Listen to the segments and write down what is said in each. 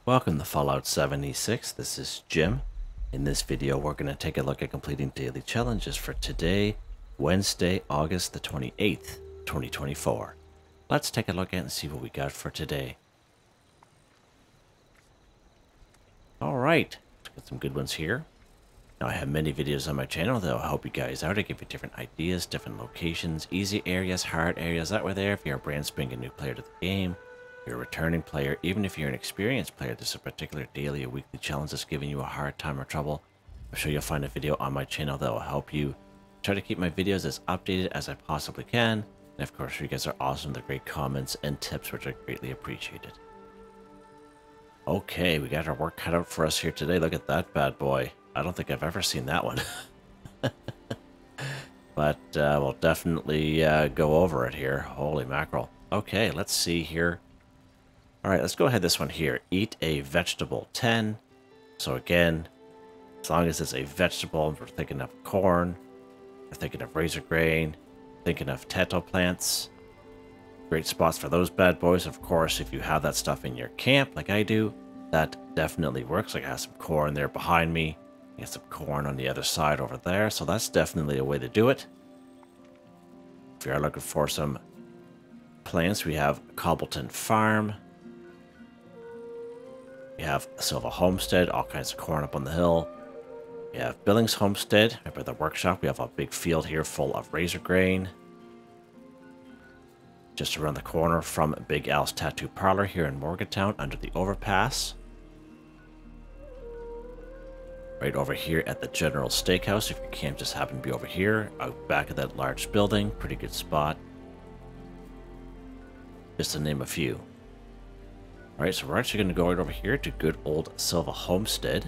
Welcome to Fallout 76. This is Jim. In this video, we're going to take a look at completing daily challenges for today, Wednesday, August the 28th, 2024. Let's take a look at and see what we got for today. Alright, let's get some good ones here. Now, I have many videos on my channel that will help you guys out. I give you different ideas, different locations, easy areas, hard areas, that way there. If you're a brand spanking new player to the game, if you're a returning player, even if you're an experienced player, there's a particular daily or weekly challenge that's giving you a hard time or trouble. I'm sure you'll find a video on my channel that will help you. Try to keep my videos as updated as I possibly can. And of course, you guys are awesome. The great comments and tips, which are greatly appreciated. Okay, we got our work cut out for us here today. Look at that bad boy. I don't think I've ever seen that one. But we'll definitely go over it here. Holy mackerel. Okay, let's see here. All right, let's go ahead this one here. Eat a vegetable 10. So again, as long as it's a vegetable, we're thinking of corn, we're thinking of razor grain, thinking of potato plants. Great spots for those bad boys. Of course, if you have that stuff in your camp like I do, that definitely works. Like I have some corn there behind me. I got some corn on the other side over there. So that's definitely a way to do it. If you are looking for some plants, we have Cobbleton Farm. We have Silva Homestead, all kinds of corn up on the hill. We have Billings Homestead, right by the workshop. We have a big field here full of razor grain. Just around the corner from Big Al's Tattoo Parlor here in Morgantown under the overpass. Right over here at the General Steakhouse, if your camp just happened to be over here, out back of that large building, pretty good spot. Just to name a few. Alright, so we're actually going to go right over here to good old Silva Homestead.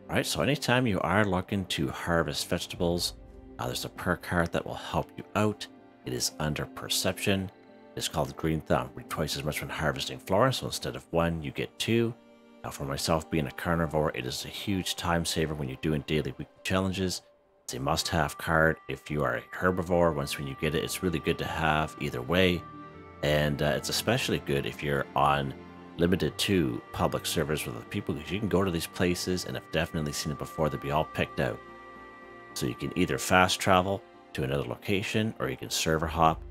Alright, so anytime you are looking to harvest vegetables, there's a perk card that will help you out. It is under Perception. It's called Green Thumb. Read twice as much when harvesting flora, so instead of 1, you get 2. Now, for myself being a carnivore, it is a huge time saver when you're doing daily weekly challenges. It's a must-have card if you are a herbivore. Once when you get it, it's really good to have either way. And it's especially good if you're on limited to public servers with other people, because you can go to these places, and I've definitely seen it before, they'll be all picked out. So you can either fast travel to another location, or you can server hop,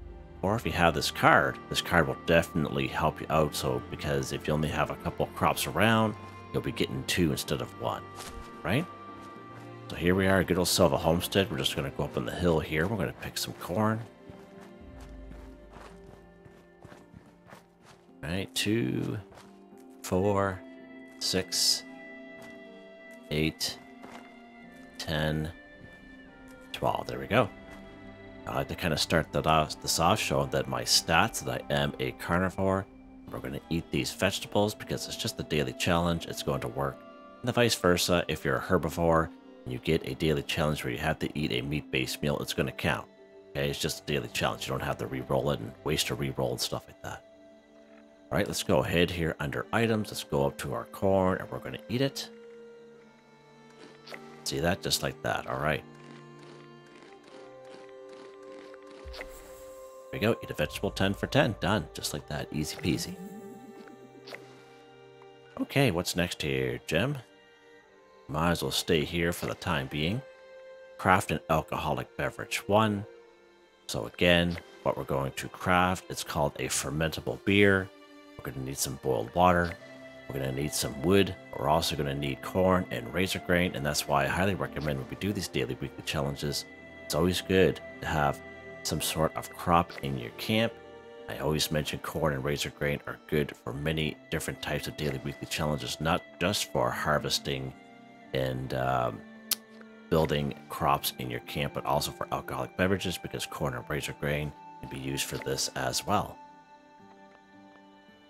or if you have this card will definitely help you out. So because if you only have a couple of crops around, you'll be getting 2 instead of 1, right? So here we are, good old Silva Homestead. We're just going to go up on the hill here. We're going to pick some corn. All right, 2, 4, 6, 8, 10, 12. There we go. I like to kind of start this off showing that my stats, that I am a carnivore. We're going to eat these vegetables because it's just a daily challenge. It's going to work. And the vice versa, if you're a herbivore and you get a daily challenge where you have to eat a meat-based meal, it's going to count. Okay, it's just a daily challenge. You don't have to re-roll it and waste a re-roll and stuff like that. All right, let's go ahead here under items. Let's go up to our corn and we're going to eat it. See that? Just like that. All right. There we go, eat a vegetable 10 for 10. Done. Just like that. Easy peasy. Okay, what's next here, Jim? Might as well stay here for the time being. Craft an alcoholic beverage 1. So again, what we're going to craft, it's called a fermentable beer. We're going to need some boiled water. We're going to need some wood. We're also going to need corn and razor grain, and that's why I highly recommend when we do these daily weekly challenges, it's always good to have some sort of crop in your camp. I always mention corn and razor grain are good for many different types of daily weekly challenges, not just for harvesting and building crops in your camp, but also for alcoholic beverages, because corn and razor grain can be used for this as well.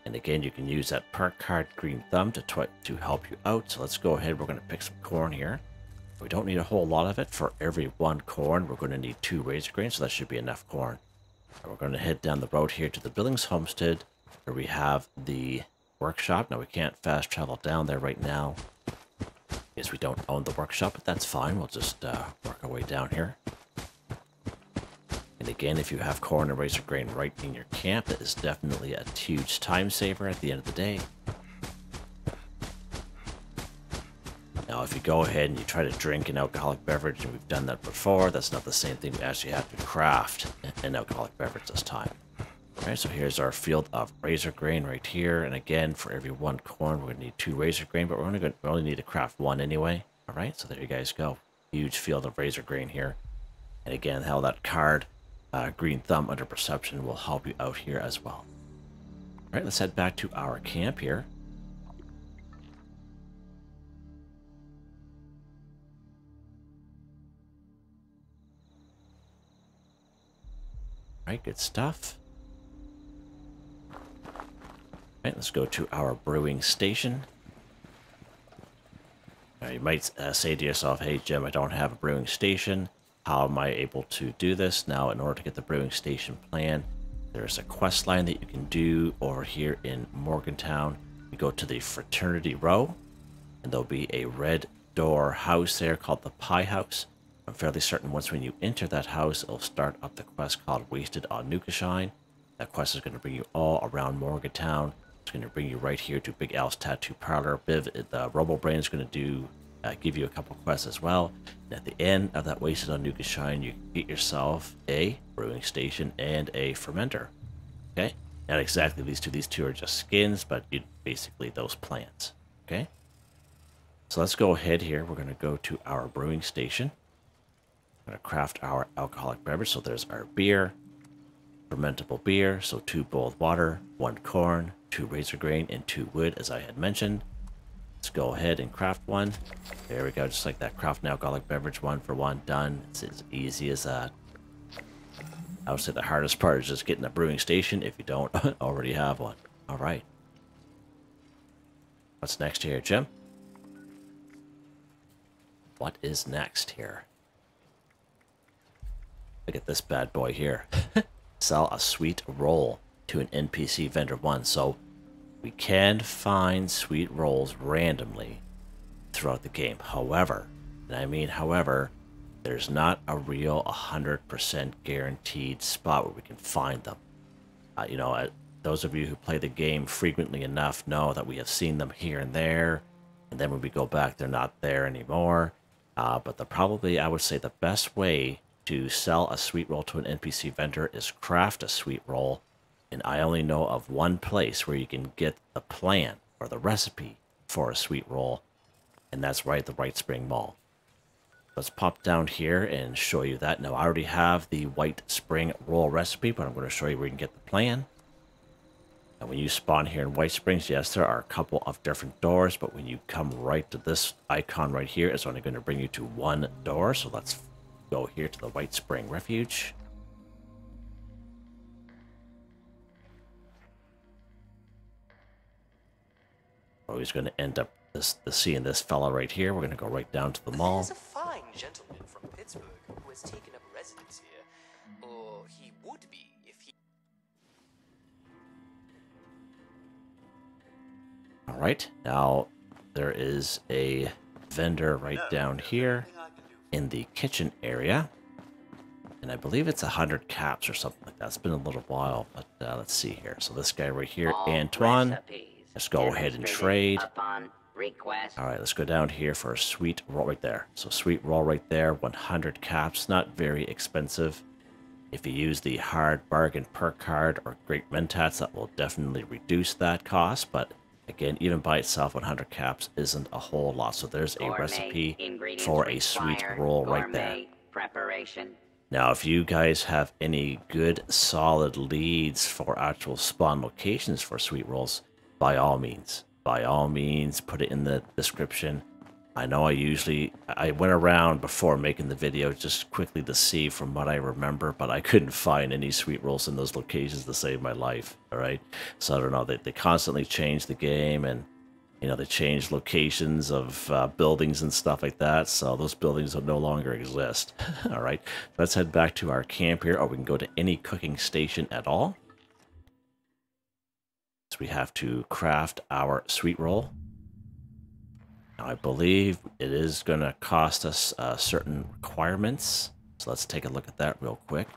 And again, you can use that perk card Green Thumb to help you out. So let's go ahead. We're going to pick some corn here. We don't need a whole lot of it. For every 1 corn, we're going to need 2 razor grain, so that should be enough corn. And we're going to head down the road here to the Billings Homestead, where we have the workshop. Now, we can't fast travel down there right now, because we don't own the workshop, but that's fine. We'll just work our way down here. And again, if you have corn and razor grain right in your camp, that is definitely a huge time saver at the end of the day. Now, if you go ahead and you try to drink an alcoholic beverage, and we've done that before, that's not the same thing. We actually have to craft an alcoholic beverage this time. All right, so here's our field of razor grain right here. And again, for every 1 corn, we're going to need 2 razor grain, but we only need to craft 1 anyway. All right, so there you guys go. Huge field of razor grain here. And again, how that card, Green Thumb under Perception, will help you out here as well. All right, let's head back to our camp here. All right, good stuff. All right, let's go to our brewing station. Now, you might say to yourself, hey, Jim, I don't have a brewing station. How am I able to do this? Now, in order to get the brewing station plan, there's a quest line that you can do over here in Morgantown. You go to the Fraternity Row, and there'll be a red door house there called the Pie House. I'm fairly certain once when you enter that house, it'll start up the quest called Wasted on Nukashine. That quest is going to bring you all around Morgantown. It's going to bring you right here to Big Al's Tattoo Parlor. Biv, the Robo-Brain is going to give you a couple quests as well. And at the end of that Wasted on Nukashine, you get yourself a brewing station and a fermenter. Okay? Not exactly these two. These two are just skins, but basically those plants. Okay? So let's go ahead here. We're going to go to our brewing station. We're going to craft our alcoholic beverage. So there's our beer, fermentable beer. So 2 boiled water, 1 corn, 2 razor grain, and 2 wood, as I had mentioned. Let's go ahead and craft 1. There we go, just like that. Craft an alcoholic beverage, 1 for 1, done. It's as easy as that. I would say the hardest part is just getting a brewing station if you don't already have one. All right. What's next here, Jim? What is next here? Look at this bad boy here. Sell a sweet roll to an NPC vendor 1. So we can find sweet rolls randomly throughout the game. However, and I mean however, there's not a real 100% guaranteed spot where we can find them. Those of you who play the game frequently enough know that we have seen them here and there, and then when we go back, they're not there anymore. But I would say the best way to sell a sweet roll to an NPC vendor is craft a sweet roll. And I only know of one place where you can get the plan or the recipe for a sweet roll, and that's right at the White Spring Mall. Let's pop down here and show you that. Now, I already have the White Spring roll recipe, but I'm going to show you where you can get the plan. And when you spawn here in White Springs, yes, there are a couple of different doors, but when you come right to this icon right here, it's only going to bring you to 1 door. So let's go here to the White Spring Refuge. Always going to end up seeing this fella right here. We're going to go right down to the mall. There's a fine gentleman from Pittsburgh who has taken up residence here, or he would be if he... All right, now there is a vendor right down here in the kitchen area, and I believe it's 100 caps or something like that. It's been a little while, but let's see here. So this guy right here, Antoine. Let's go ahead and trade. All right, let's go down here for a sweet roll right there. So sweet roll right there, 100 caps, not very expensive. If you use the hard bargain perk card or great mentats, that will definitely reduce that cost. But again, even by itself, 100 caps isn't a whole lot. So there's a recipe for a sweet roll right there. Now, if you guys have any good solid leads for actual spawn locations for sweet rolls, by all means, put it in the description. I know I went around before making the video just quickly to see from what I remember, but I couldn't find any sweet rolls in those locations to save my life. All right, so I don't know. They constantly change the game, and they change locations of buildings and stuff like that. So those buildings no longer exist. All right, let's head back to our camp here, or we can go to any cooking station at all. We have to craft our sweet roll. Now, I believe it is going to cost us certain requirements. So let's take a look at that real quick.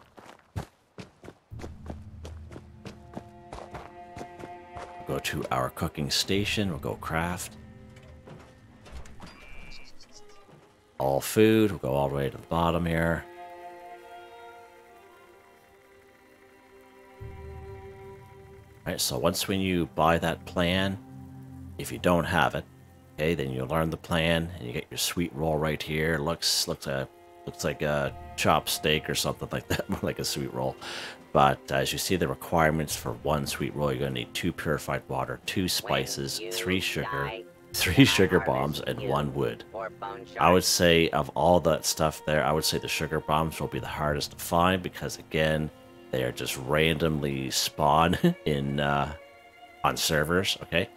Go to our cooking station. We'll go craft. All food. We'll go all the way to the bottom here. Alright, so once when you buy that plan, if you don't have it, okay, then you learn the plan and you get your sweet roll right here. Looks like a chopped steak or something like that, more like a sweet roll. But as you see, the requirements for one sweet roll, you're going to need 2 purified water, 2 spices, 3 sugar, 3 sugar bombs, and 1 wood. I would say of all that stuff there, I would say the sugar bombs will be the hardest to find because, again, they are just randomly spawn in on servers, okay?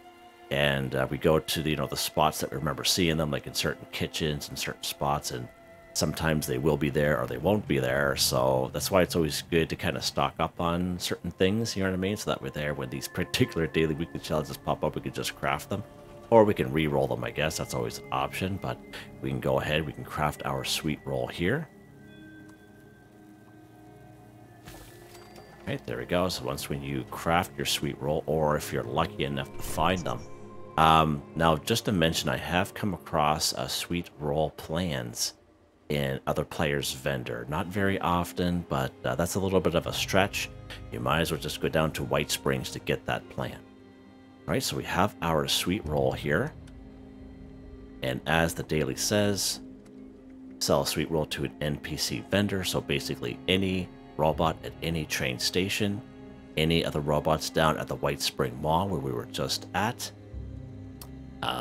And we go to the, the spots that we remember seeing them, like in certain kitchens and certain spots, and sometimes they will be there or they won't be there. So that's why it's always good to kind of stock up on certain things, you know what I mean? So that we're there when these particular daily, weekly challenges pop up, we can just craft them. Or we can re-roll them, I guess. That's always an option, but we can go ahead, we can craft our sweet roll here. Right, there we go. So once when you craft your sweet roll, or if you're lucky enough to find them. Now, just to mention, I have come across sweet roll plans in other players' vendor. Not very often, but that's a little bit of a stretch. You might as well just go down to White Springs to get that plan. All right, so we have our sweet roll here. And as the daily says, sell a sweet roll to an NPC vendor. So basically any robot at any train station, any other robots down at the White Spring Mall where we were just at.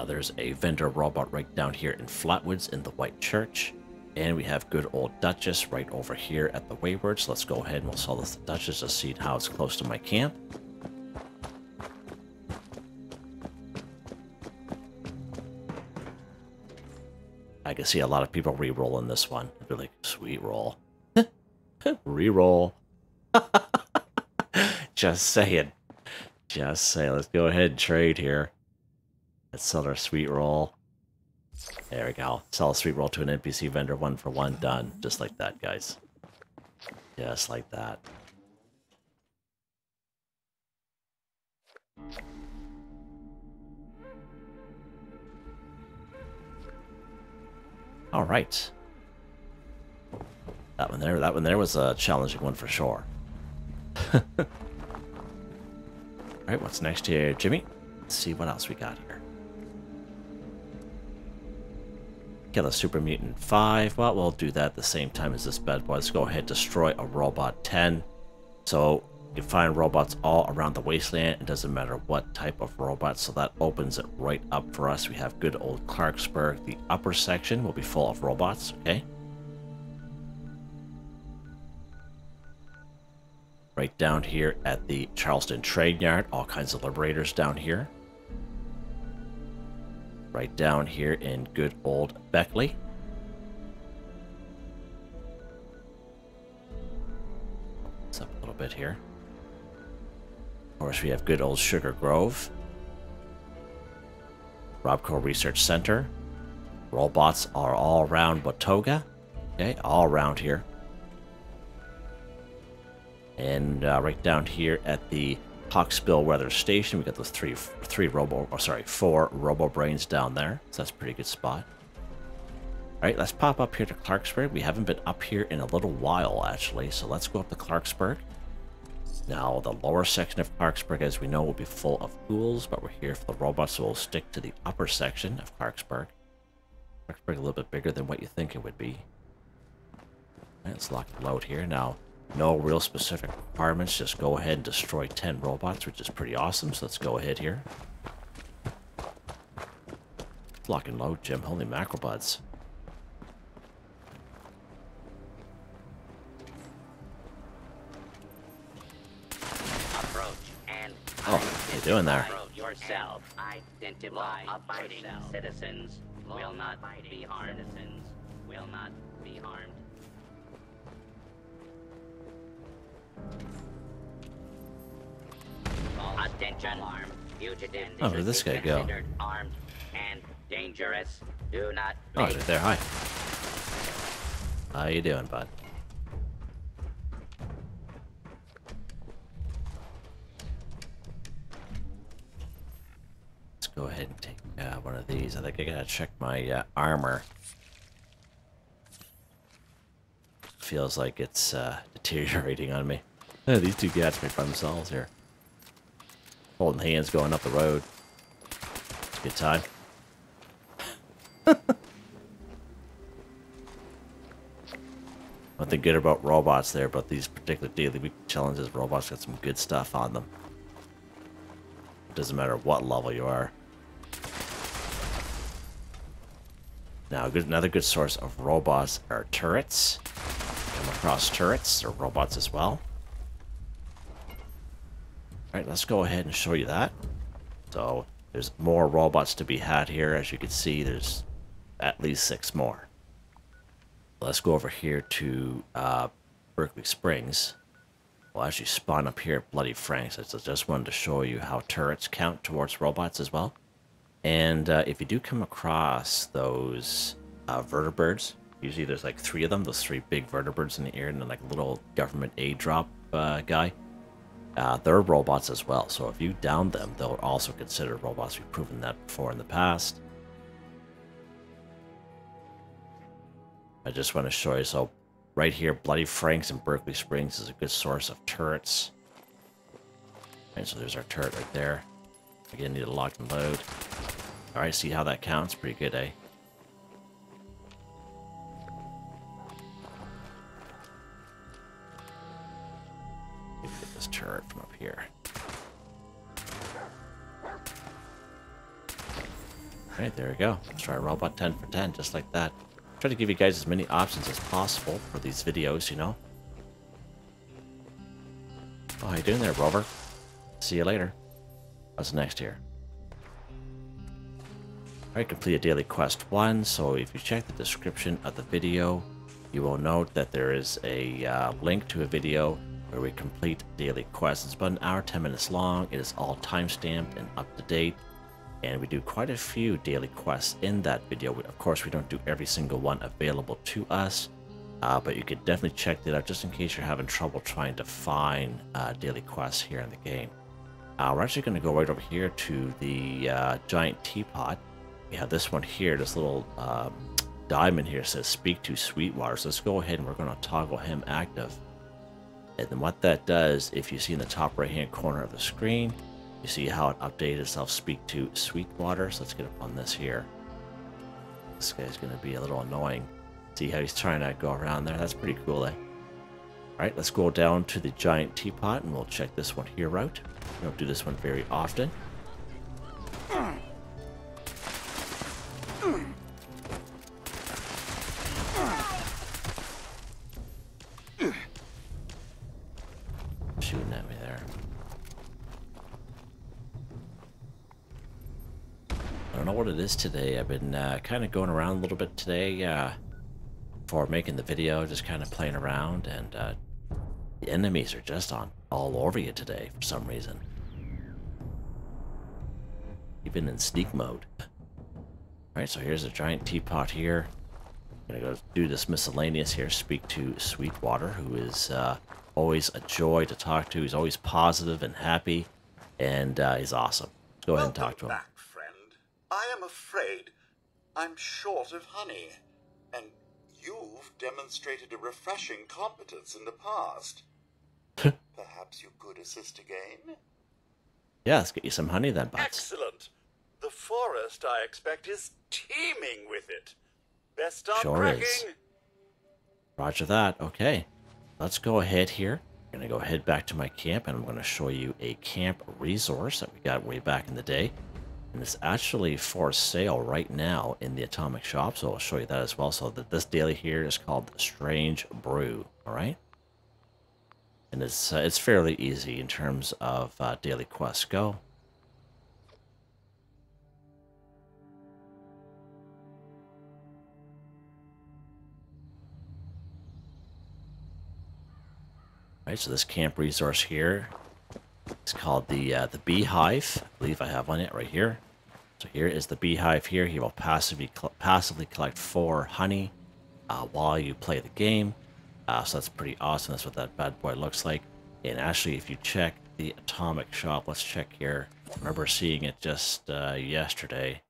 There's a vendor robot right down here in Flatwoods in the White Church. And we have good old Duchess right over here at the Wayward. So let's go ahead and we'll sell this to Duchess to see how it's close to my camp. I can see a lot of people re-rolling this one. They're like, sweet roll. Re-roll. Just saying. Just saying. Let's go ahead and trade here. Let's sell our sweet roll. There we go. Sell a sweet roll to an NPC vendor, 1 for 1. Done. Just like that, guys. Just like that. All right. That one there was a challenging one for sure. All right, what's next here, Jimmy? Let's see what else we got here. Kill a Super Mutant 5. Well, we'll do that at the same time as this bad boy. Let's go ahead and destroy a Robot 10. So you can find robots all around the wasteland. It doesn't matter what type of robot. So that opens it right up for us. We have good old Clarksburg. The upper section will be full of robots, okay? Right down here at the Charleston Trade Yard, all kinds of Liberators down here. Right down here in good old Beckley. It's up a little bit here. Of course, we have good old Sugar Grove. Robco Research Center. Robots are all around Watoga. Okay, all around here. And right down here at the Hawksbill Weather Station, we got those four Robo Brains down there. So that's a pretty good spot. All right, let's pop up here to Clarksburg. We haven't been up here in a little while, actually. So let's go up to Clarksburg. Now, the lower section of Clarksburg, as we know, will be full of ghouls, but we're here for the robots, so we'll stick to the upper section of Clarksburg. Clarksburg a little bit bigger than what you think it would be. All right, let's lock and load here. Now, no real specific requirements. Just go ahead and destroy 10 robots, which is pretty awesome. So let's go ahead here. Lock and load, Jim. Holy mackerel buds. Approach and oh, what are you doing there? Yourself. Identify abiding citizens will not be harmed. Citizens will not be harmed. Attention, alarm. Fugitive. Oh, where did this guy go? Armed and dangerous. Do not. Oh, he's right there. Hi. How you doing, bud? go ahead and take one of these. I think I gotta check my armor. Feels like it's deteriorating on me. These two cats make by themselves here. Holding hands going up the road. It's a good time. One thing good about robots there, about these particular daily week challenges, robots got some good stuff on them. It doesn't matter what level you are. Now, another good source of robots are turrets. Come across turrets, they're robots as well. Alright, let's go ahead and show you that. So, there's more robots to be had here. As you can see, there's at least 6 more. Let's go over here to Berkeley Springs. We'll actually spawn up here at Bloody Frank's. I just wanted to show you how turrets count towards robots as well. And if you do come across those vertibirds, usually there's like 3 of them, those 3 big vertibirds in the air, and then like a little government aid drop guy. They're robots as well, so if you down them, they'll also consider robots. We've proven that before in the past. I just want to show you, so right here, Bloody Frank's and Berkeley Springs is a good source of turrets. And so there's our turret right there. Again, need to lock and load. Alright, see how that counts? Pretty good, eh? Get this turret from up here. Alright, there we go. Let's try Robot 10 for 10, just like that. Try to give you guys as many options as possible for these videos, you know. Oh, how you doing there, Rover? See you later. What's next here? Alright, completed Daily Quest 1, so if you check the description of the video, you will note that there is a link to a video where we complete Daily Quest. It's about an hour, 10 minutes long. It is all time-stamped and up-to-date. And we do quite a few daily quests in that video. Of course, we don't do every single one available to us, but you could definitely check that out just in case you're having trouble trying to find daily quests here in the game. We're actually going to go right over here to the giant teapot. We have this one here, this little diamond here says speak to Sweetwater. So let's go ahead and we're going to toggle him active. And then what that does, if you see in the top right hand corner of the screen, you see how it updated itself, speak to Sweetwater. So let's get up on this here. This guy's going to be a little annoying. See how he's trying to go around there? That's pretty cool, eh? Alright, let's go down to the giant teapot and we'll check this one here out. We don't do this one very often. Shooting at me there. I don't know what it is today. I've been kind of going around a little bit today before making the video, just kind of playing around, and the enemies are just all over you today for some reason. Even in sneak mode. Alright, so here's a giant teapot here. I'm gonna go do this miscellaneous here, speak to Sweetwater, who is always a joy to talk to. He's always positive and happy, and he's awesome. Let's go ahead and talk to him. Welcome back, friend. I am afraid I'm short of honey, and you've demonstrated a refreshing competence in the past. Perhaps you could assist again? Yeah, let's get you some honey then, Butts. Excellent. The forest, I expect, is teeming with it. Best start Sure cracking. is. Roger that. Okay. Let's go ahead here. I'm going to go head back to my camp, and I'm going to show you a camp resource that we got way back in the day. And it's actually for sale right now in the Atomic Shop, so I'll show you that as well. So this daily here is called Strange Brew, all right? And it's fairly easy in terms of daily quests go. All right, so this camp resource here is called the Beehive. I believe I have on it right here. So here is the Beehive here. He will passively collect 4 honey while you play the game. So that's pretty awesome. That's what that bad boy looks like. And actually, if you check the atomic shop. Let's check here. I remember seeing it just yesterday.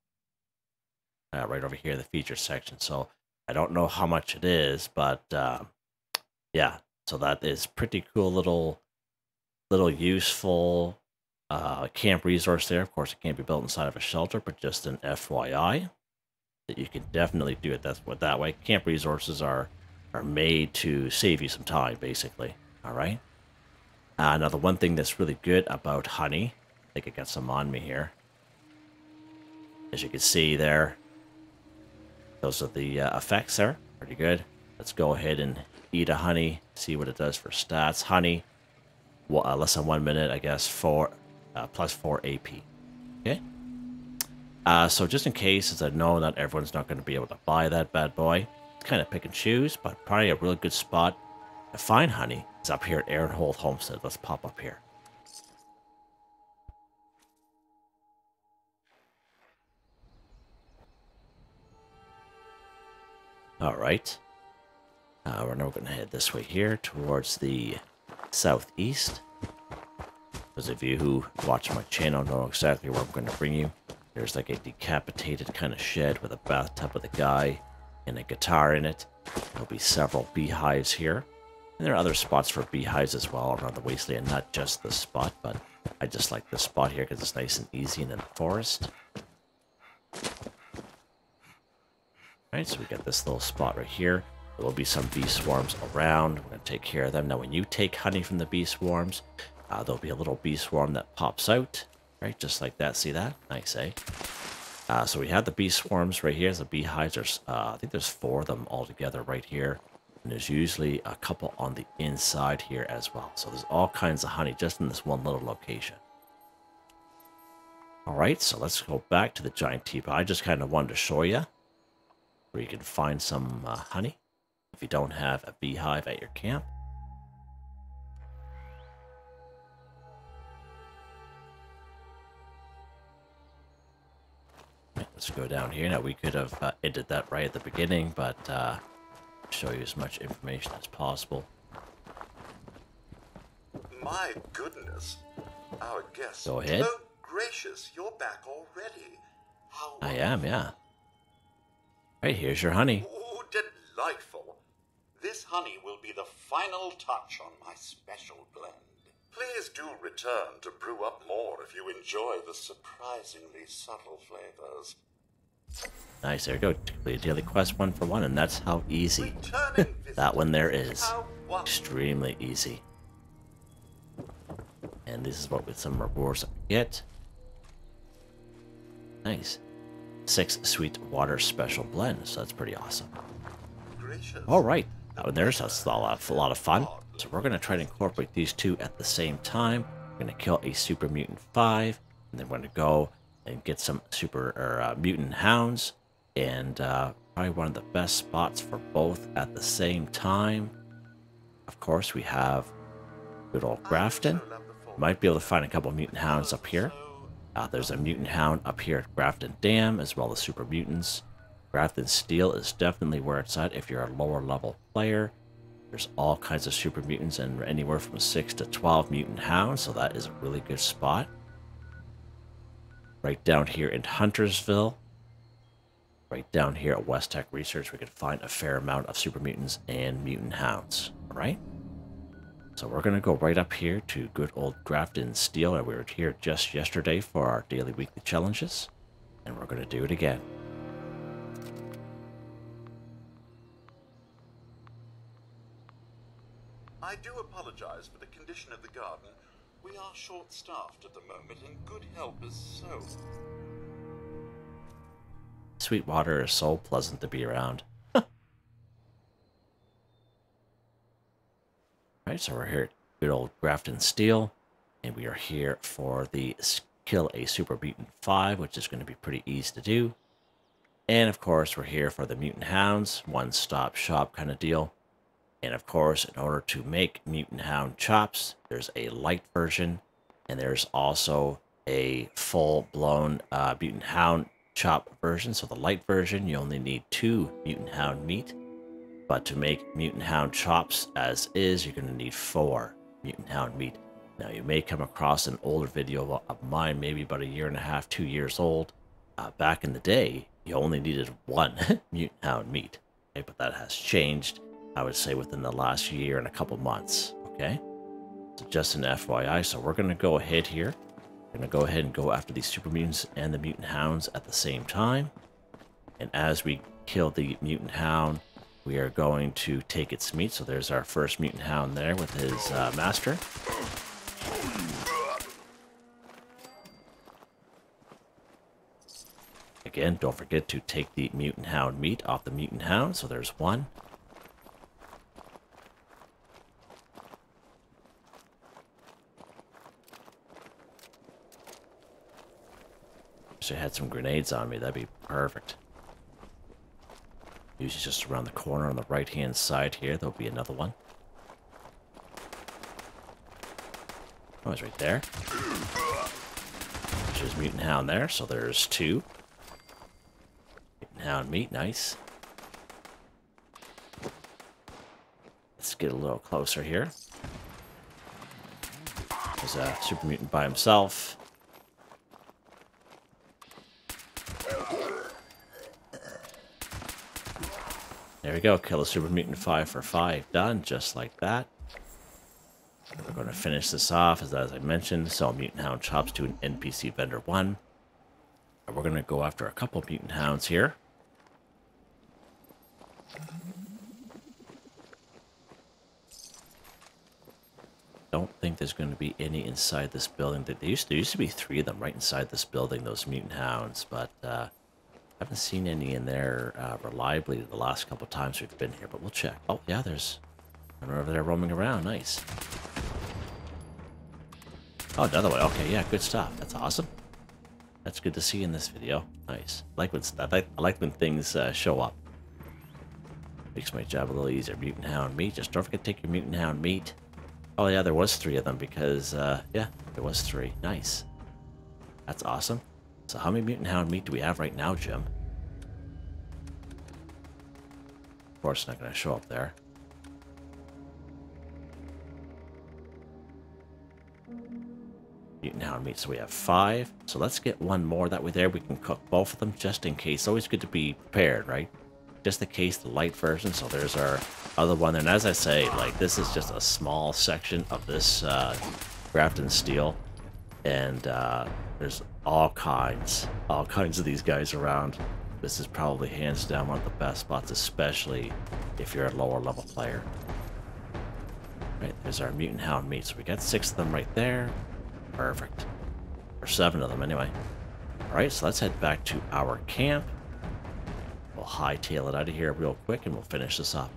Right over here in the feature section. So I don't know how much it is, but yeah. So that is pretty cool little useful camp resource there. Of course, it can't be built inside of a shelter, but just an FYI that you can definitely do it that way. Camp resources are made to save you some time, basically. All right. Now, the one thing that's really good about honey, I think I got some on me here. As you can see there, those are the effects there. Pretty good. Let's go ahead and eat a honey, see what it does for stats. Honey, less than 1 minute, I guess, plus 4 AP. Okay. So just in case, as I know not everyone's not going to be able to buy that bad boy, kind of pick and choose, but probably a really good spot to find honey is up here at Aaronhold Homestead. Let's pop up here. All right. We're now going to head this way here towards the southeast. Those of you who watch my channel know exactly where I'm going to bring you. There's like a decapitated kind of shed with a bathtub with a guy and a guitar in it. There'll be several beehives here. And there are other spots for beehives as well around the wasteland. Not just this spot, but I just like this spot here because it's nice and easy and in the forest. Alright, so we got this little spot right here. There will be some bee swarms around. We're going to take care of them. Now, when you take honey from the bee swarms, there'll be a little bee swarm that pops out. Right, just like that. See that? Nice, eh? So we have the bee swarms right here. The beehives, there's, I think there's 4 of them all together right here. And there's usually a couple on the inside here as well. So there's all kinds of honey just in this one little location. Alright, so let's go back to the giant teapot. I just kind of wanted to show you where you can find some honey if you don't have a beehive at your camp. Let's go down here. Now, we could have ended that right at the beginning, but show you as much information as possible. My goodness. Our guest. Go ahead. Oh, gracious, you're back already. How I am, yeah. Right, here's your honey. Oh, delightful. This honey will be the final touch on my special blend. Please do return to brew up more if you enjoy the surprisingly subtle flavors. Nice, there we go. Complete daily quest 1 for 1, and that's how easy Returning that one there visitors, is. how wonderful. Extremely easy. And this is what with some rewards that we get. Nice. 6 sweet water special blend, so that's pretty awesome. Gracious. All right, that's a lot of fun. So we're going to try to incorporate these 2 at the same time. We're going to kill a Super Mutant 5, and then we're going to go and get some Mutant Hounds, and probably one of the best spots for both at the same time. Of course, we have good old Grafton. Might be able to find a couple Mutant Hounds up here. There's a Mutant Hound up here at Grafton Dam, as well as Super Mutants. Grafton Steel is definitely where it's at if you're a lower level player. There's all kinds of Super Mutants and anywhere from 6 to 12 Mutant Hounds, so that is a really good spot. Right down here in Huntersville, right down here at West Tech Research, we can find a fair amount of Super Mutants and Mutant Hounds, all right? So we're going to go right up here to good old Grafton Steel, and we were here just yesterday for our daily weekly challenges, and we're going to do it again. I do apologize for the condition of the garden. We are short-staffed at the moment, and good help is so. Sweetwater is so pleasant to be around. Right, so we're here at good old Grafton Steel, and we are here for the kill a Super Mutant 5, which is going to be pretty easy to do. And of course, we're here for the Mutant Hounds, one-stop shop kind of deal. And of course, in order to make Mutant Hound chops, there's a light version, and there's also a full-blown Mutant Hound chop version. So the light version, you only need 2 Mutant Hound meat. But to make Mutant Hound chops as is, you're going to need 4 Mutant Hound meat. Now, you may come across an older video of mine, maybe about 1.5 2 years old. Back in the day, you only needed one Mutant Hound meat. Okay, but that has changed, I would say, within the last year and a couple months. Okay, so just an FYI. So we're going to go ahead here. We're going to go ahead and go after these super mutants and the mutant hounds at the same time. And as we kill the mutant hound, we are going to take its meat. So there's our first mutant hound there with his master. Again, don't forget to take the mutant hound meat off the mutant hound. So there's one. Wish I had some grenades on me. That'd be perfect. Usually just around the corner on the right-hand side here. There'll be another one. Oh, it's right there. There's mutant hound there. So there's two. Mutant hound meat. Nice. Let's get a little closer here. There's a super mutant by himself. There we go. Kill a super mutant 5 for 5. Done. Just like that. We're going to finish this off, as I mentioned. Sell mutant hound chops to an NPC vendor 1. And we're going to go after a couple mutant hounds here. Don't think there's going to be any inside this building. There used to be 3 of them right inside this building, those mutant hounds, but I haven't seen any in there reliably the last couple times we've been here, but we'll check. Oh, yeah, there's one over there roaming around. Nice. Oh, another one. Okay, yeah, good stuff. That's awesome. That's good to see in this video. Nice. I like when things show up. Makes my job a little easier. Mutant hound meat. Just don't forget to take your mutant hound meat. Oh, yeah, there was 3 of them because, yeah, there was 3. Nice. That's awesome. So how many mutant hound meat do we have right now, Jim? Of course, it's not going to show up there. Mutant hound meat. So we have 5. So let's get one more. That way there we can cook both of them just in case. Always good to be prepared, right? Just in case, the light version. So there's our other one. And as I say, like, this is just a small section of this Grafton Steel. And there's all kinds of these guys around. This is probably hands down one of the best spots, especially if you're a lower level player. Right, there's our mutant hound meat. So we got 6 of them right there. Perfect. Or 7 of them anyway. Alright, so let's head back to our camp. We'll hightail it out of here real quick and we'll finish this up.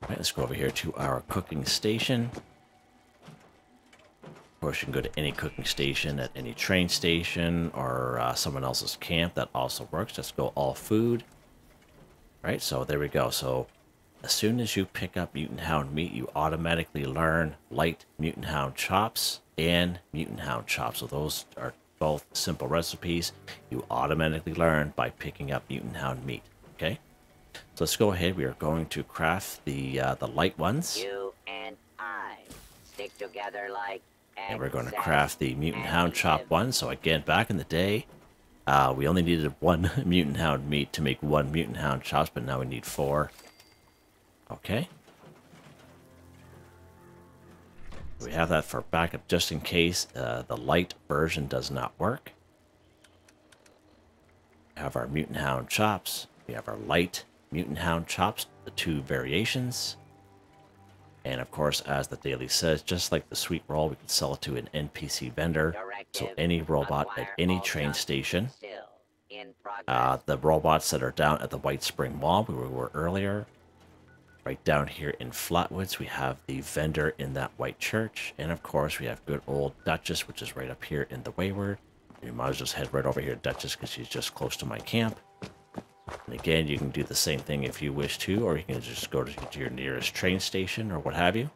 Alright, let's go over here to our cooking station. Of course, you can go to any cooking station at any train station or someone else's camp. That also works. Just go all food. Right, so there we go. So as soon as you pick up mutant hound meat, you automatically learn light mutant hound chops and mutant hound chops. So those are both simple recipes you automatically learn by picking up mutant hound meat. Okay, so let's go ahead. We are going to craft the light ones. You and I stick together like. And we're going to craft the mutant hound chop one. So again, back in the day, we only needed 1 mutant hound meat to make 1 mutant hound chops, but now we need 4. Okay. We have that for backup just in case the light version does not work. We have our mutant hound chops. We have our light mutant hound chops, the 2 variations. And of course, as the daily says, just like the sweet roll, we can sell it to an NPC vendor. So any robot at any train station. The robots that are down at the White Spring Mall, where we were earlier. Right down here in Flatwoods, we have the vendor in that white church. And of course, we have good old Duchess, which is right up here in the Wayward. You might as well just head right over here to Duchess because she's just close to my camp. And again, you can do the same thing if you wish to, or you can just go to your nearest train station or what have you.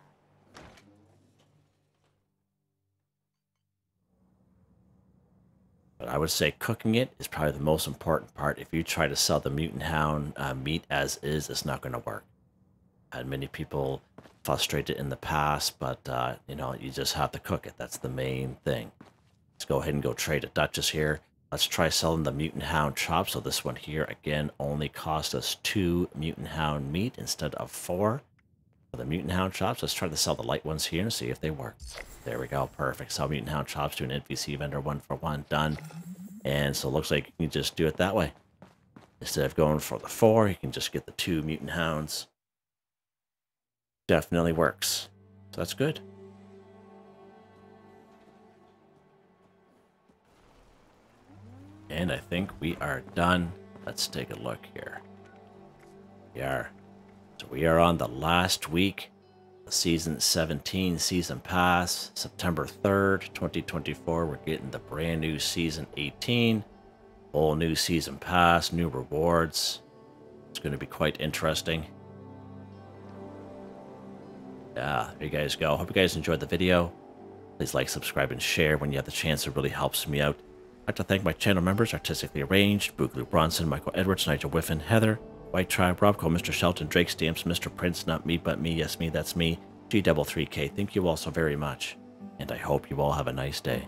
I would say cooking it is probably the most important part. If you try to sell the Mutant Hound meat as is, it's not going to work. Had many people frustrated in the past, but you know, you just have to cook it. That's the main thing. Let's go ahead and go trade a Duchess here. Let's try selling the Mutant Hound chop. So this one here, again, only cost us 2 Mutant Hound meat instead of 4. For the Mutant Hound chops, let's try to sell the light ones here and see if they work. There we go, perfect. Sell Mutant Hound chops to an NPC vendor, 1 for 1, done. And so it looks like you can just do it that way. Instead of going for the 4, you can just get the 2 Mutant Hounds. Definitely works. So that's good. And I think we are done. Let's take a look here. We are. So we are on the last week. The Season 17 Season Pass. September 3rd, 2024. We're getting the brand new Season 18. Whole new Season Pass. New rewards. It's going to be quite interesting. Yeah, there you guys go. Hope you guys enjoyed the video. Please like, subscribe, and share when you have the chance. It really helps me out. I'd like to thank my channel members, Artistically Arranged, Boogaloo Bronson, Michael Edwards, Nigel Wiffen, Heather, Whitetribe, Robco, Mr. Shelton, Drake Stamps, Mr.Prince, Not Me But Me, Yes Me That's Me, G33K. Thank you all so very much, and I hope you all have a nice day.